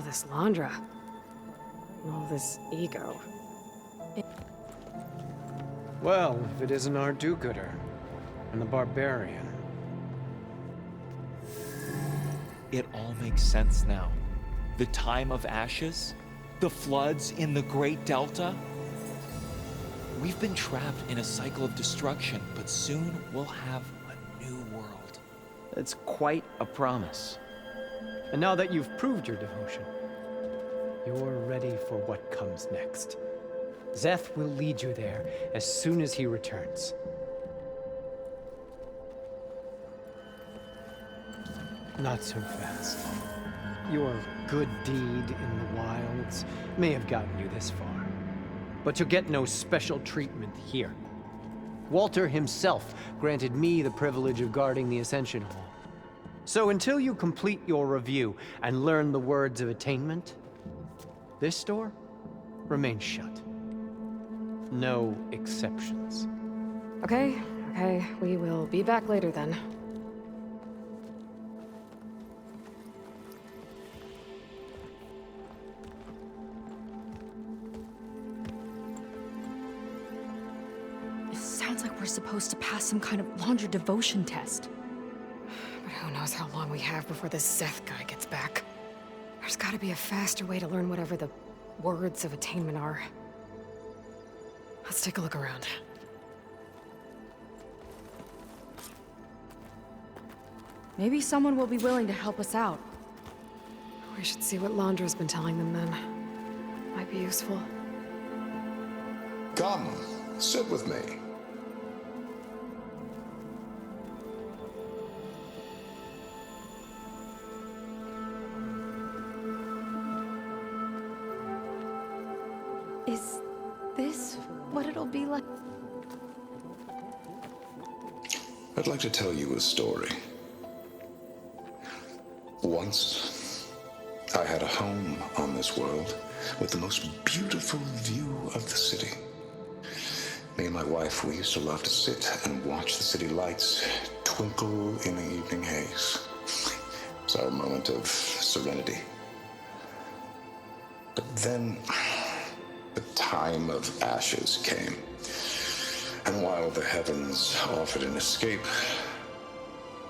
this Landra. All this ego. Well, if it isn't our do-gooder and the barbarian. It all makes sense now. The time of ashes, the floods in the Great Delta. We've been trapped in a cycle of destruction, but soon we'll have a new world. It's quite a promise. And now that you've proved your devotion, you're ready for what comes next. Szeth will lead you there as soon as he returns. Not so fast. Your good deed in the wilds may have gotten you this far, but you'll get no special treatment here. Walter himself granted me the privilege of guarding the Ascension Hall. So until you complete your review and learn the words of attainment, this door remains shut. No exceptions. Okay, we will be back later then. It sounds like we're supposed to pass some kind of Landra devotion test. But who knows how long we have before this Szeth guy gets back. There's gotta be a faster way to learn whatever the words of attainment are. Let's take a look around. Maybe someone will be willing to help us out. We should see what Landra's been telling them then. Might be useful. Come, sit with me. Is this what it'll be like? I'd like to tell you a story. Once, I had a home on this world with the most beautiful view of the city. Me and my wife, we used to love to sit and watch the city lights twinkle in the evening haze. It's our moment of serenity. But then, the time of ashes came. And while the heavens offered an escape,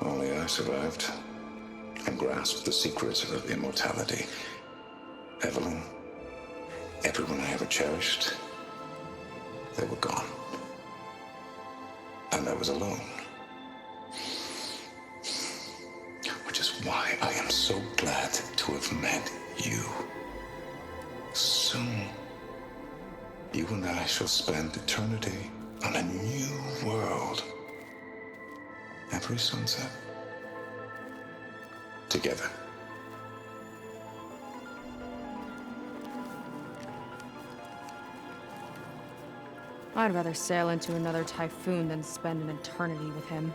only I survived and grasped the secrets of immortality. Evelyn, everyone I ever cherished, they were gone. And I was alone. Which is why I am so glad to have met you. Soon, you and I shall spend eternity on a new world. Every sunset. Together. I'd rather sail into another typhoon than spend an eternity with him.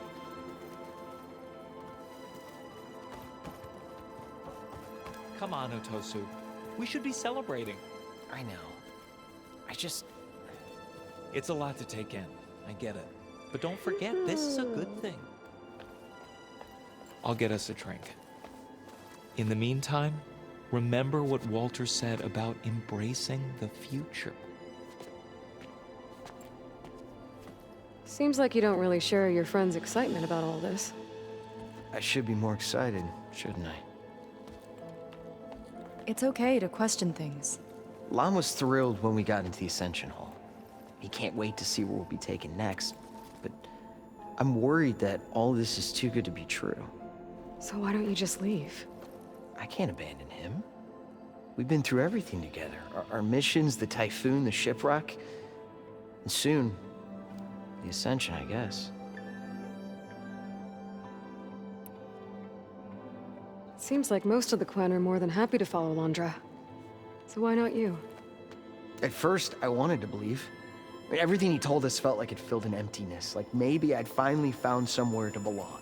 Come on, Otosu. We should be celebrating. I know. It's a lot to take in. I get it. But don't forget, this is a good thing. I'll get us a drink. In the meantime, remember what Walter said about embracing the future. Seems like you don't really share your friend's excitement about all this. I should be more excited, shouldn't I? It's okay to question things. Lan was thrilled when we got into the Ascension Hall. He can't wait to see where we'll be taken next, but I'm worried that all this is too good to be true. So why don't you just leave? I can't abandon him. We've been through everything together. Our missions, the typhoon, the shipwreck, and soon, the Ascension, I guess. Seems like most of the clan are more than happy to follow Landra. So why not you? At first, I wanted to believe. I mean, everything he told us felt like it filled an emptiness, like maybe I'd finally found somewhere to belong.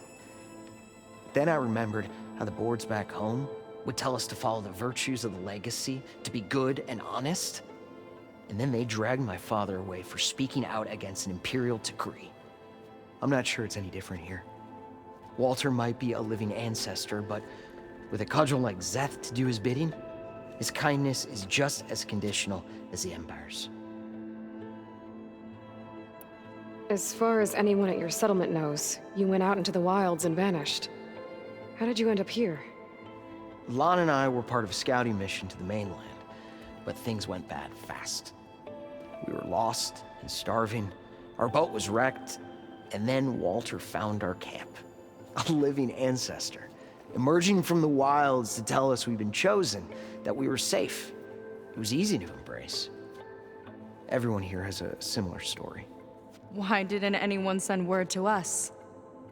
Then I remembered how the boards back home would tell us to follow the virtues of the legacy, to be good and honest. And then they dragged my father away for speaking out against an imperial decree. I'm not sure it's any different here. Walter might be a living ancestor, but with a cudgel like Szeth to do his bidding, His kindness is just as conditional as the Empire's. As far as anyone at your settlement knows, you went out into the wilds and vanished. How did you end up here? Lon and I were part of a scouting mission to the mainland, but things went bad fast. We were lost and starving, our boat was wrecked, and then Walter found our camp. A living ancestor, emerging from the wilds to tell us we'd been chosen, that we were safe. It was easy to embrace. Everyone here has a similar story. Why didn't anyone send word to us?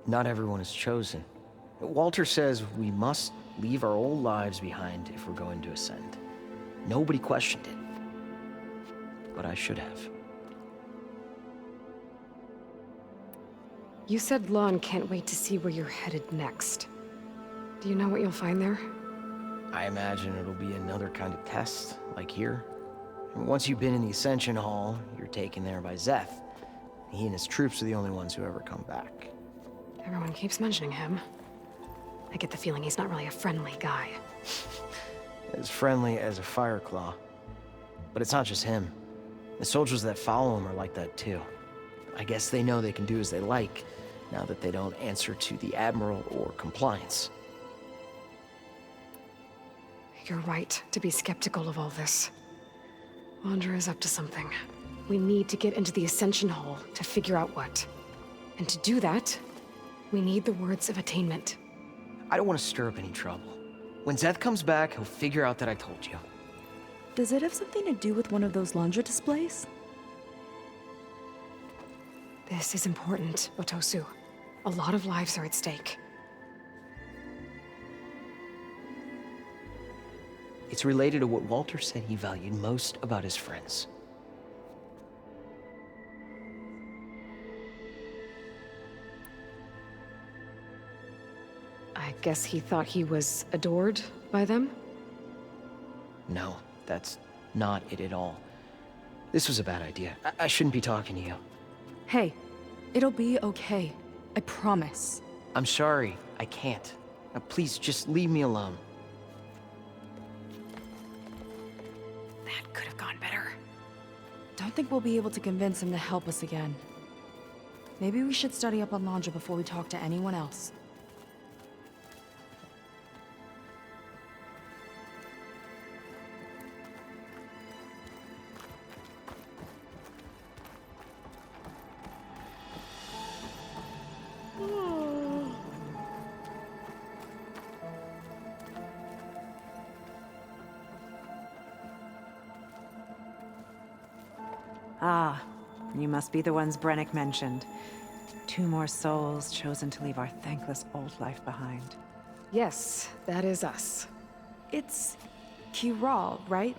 Not everyone is chosen. Walter says we must leave our old lives behind if we're going to ascend. Nobody questioned it. But I should have. You said Lon can't wait to see where you're headed next. Do you know what you'll find there? I imagine it'll be another kind of test, like here. And once you've been in the Ascension Hall, you're taken there by Szeth. He and his troops are the only ones who ever come back. Everyone keeps mentioning him. I get the feeling he's not really a friendly guy. As friendly as a Fireclaw. But it's not just him. The soldiers that follow him are like that too. I guess they know they can do as they like, now that they don't answer to the Admiral or Compliance. You're right to be skeptical of all this. Wander is up to something. We need to get into the Ascension Hall to figure out what. And to do that, we need the words of attainment. I don't want to stir up any trouble. When Szeth comes back, he'll figure out that I told you. Does it have something to do with one of those laundry displays? This is important, Otosu. A lot of lives are at stake. It's related to what Walter said he valued most about his friends. I guess he thought he was adored by them? No, that's not it at all. This was a bad idea. I shouldn't be talking to you. Hey, it'll be okay. I promise. I'm sorry, I can't. Now, please, just leave me alone. That could have gone better. Don't think we'll be able to convince him to help us again. Maybe we should study up on Landra before we talk to anyone else. Ah, you must be the ones Brennick mentioned. 2 more souls chosen to leave our thankless old life behind. Yes, that is us. It's Kiral, right?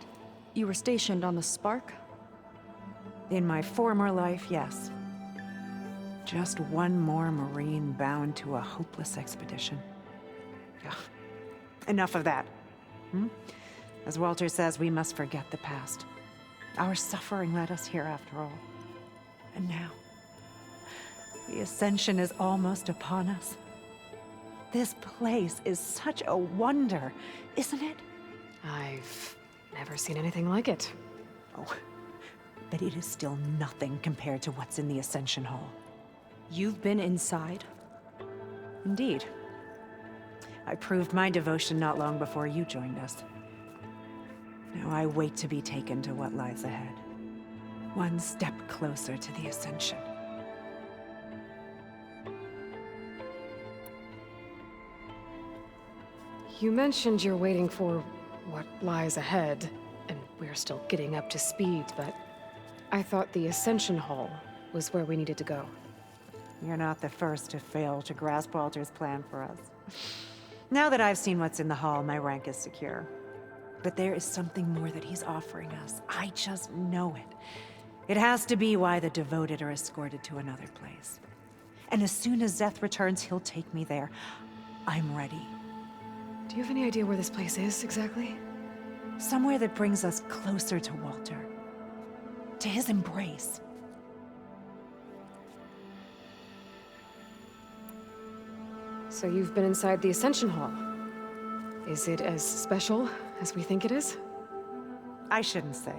You were stationed on the Spark? In my former life, yes. Just one more Marine bound to a hopeless expedition. Ugh. Enough of that. As Walter says, we must forget the past. Our suffering led us here after all. And now, the Ascension is almost upon us. This place is such a wonder, isn't it? I've never seen anything like it. Oh, but it is still nothing compared to what's in the Ascension Hall. You've been inside? Indeed. I proved my devotion not long before you joined us. Now I wait to be taken to what lies ahead. One step closer to the Ascension. You mentioned you're waiting for what lies ahead, and we're still getting up to speed, but I thought the Ascension Hall was where we needed to go. You're not the first to fail to grasp Walter's plan for us. Now that I've seen what's in the hall, my rank is secure. But there is something more that he's offering us. I just know it. It has to be why the devoted are escorted to another place. And as soon as Szeth returns, he'll take me there. I'm ready. Do you have any idea where this place is, exactly? Somewhere that brings us closer to Walter. To his embrace. So you've been inside the Ascension Hall. Is it as special as we think it is? I shouldn't say.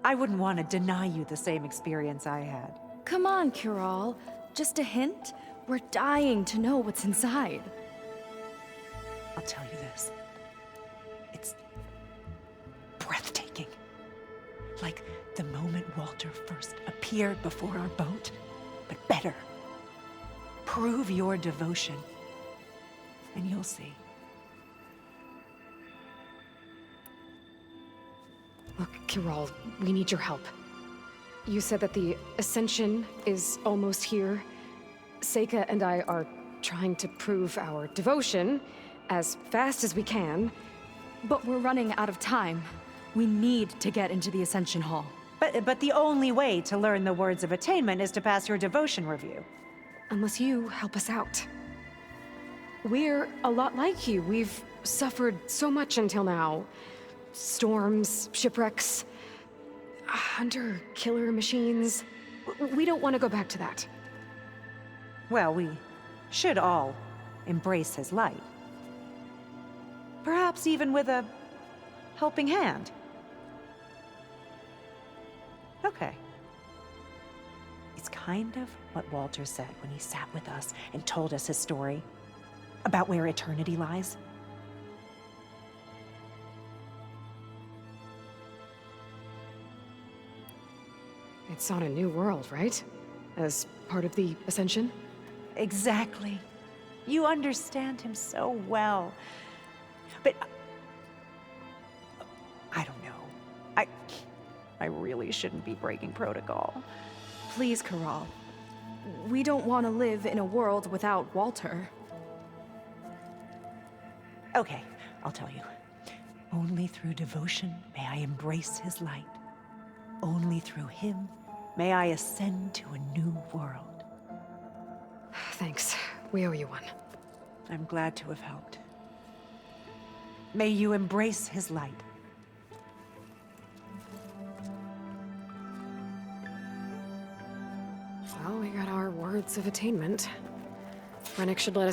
I wouldn't want to deny you the same experience I had. Come on, Kiral. Just a hint? We're dying to know what's inside. I'll tell you this. It's breathtaking. Like the moment Walter first appeared before our boat, but better. Prove your devotion, and you'll see. Look, Kiral, we need your help. You said that the Ascension is almost here. Seika and I are trying to prove our devotion as fast as we can. But we're running out of time. We need to get into the Ascension Hall. But the only way to learn the words of attainment is to pass your devotion review. Unless you help us out. We're a lot like you. We've suffered so much until now. Storms, shipwrecks, hunter-killer machines. We don't want to go back to that. Well, we should all embrace his light. Perhaps even with a helping hand. Okay. It's kind of what Walter said when he sat with us and told us his story about where eternity lies. It's on a new world, right? As part of the Ascension? Exactly. You understand him so well. But I don't know. I really shouldn't be breaking protocol. Please, Kiral. We don't want to live in a world without Walter. Okay, I'll tell you. Only through devotion may I embrace his light. Only through him may I ascend to a new world. Thanks. We owe you one. I'm glad to have helped. May you embrace his light. Well, we got our words of attainment. Rennick should let us